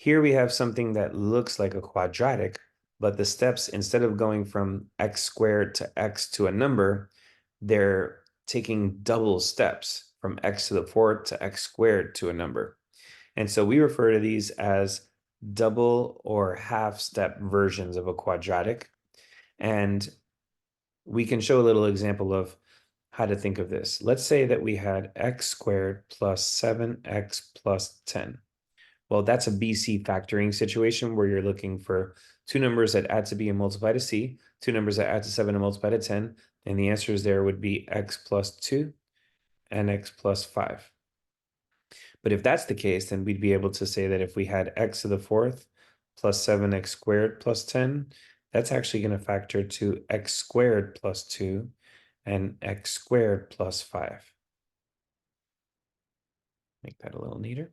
Here we have something that looks like a quadratic, but the steps, instead of going from x squared to x to a number, they're taking double steps from x to the fourth to x squared to a number. And so we refer to these as double or half step versions of a quadratic. And we can show a little example of how to think of this. Let's say that we had x squared plus 7x plus 10. Well, that's a BC factoring situation where you're looking for two numbers that add to B and multiply to C, two numbers that add to 7 and multiply to 10, and the answers there would be x plus 2 and x plus 5. But if that's the case, then we'd be able to say that if we had x to the fourth plus 7x squared plus 10, that's actually going to factor to x squared plus 2 and x squared plus 5. Make that a little neater.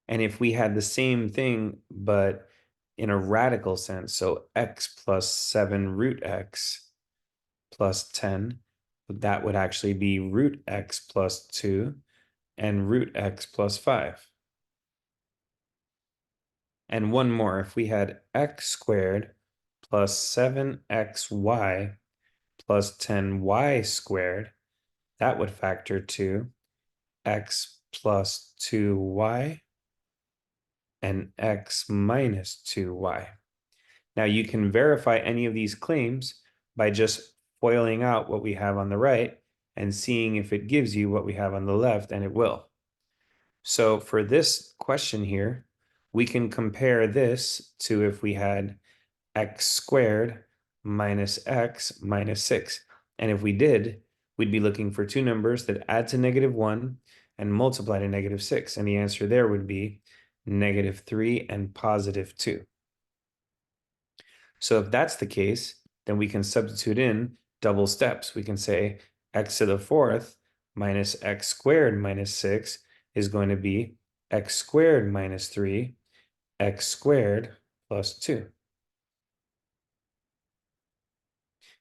And if we had the same thing, but in a radical sense, so x plus 7 root x plus 10, that would actually be root x plus 2 and root x plus 5. And one more, if we had x squared plus 7xy plus 10y squared, that would factor to x plus 2y and x minus 2y. Now you can verify any of these claims by just FOILing out what we have on the right and seeing if it gives you what we have on the left, and it will. So for this question here, we can compare this to if we had x squared minus x minus 6. And if we did, we'd be looking for two numbers that add to -1 and multiply to -6. And the answer there would be -3 and +2. So if that's the case, then we can substitute in double steps. We can say x to the fourth minus x squared minus 6 is going to be x squared minus 3, x squared plus 2.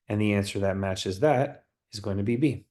And the answer that matches that is going to be B.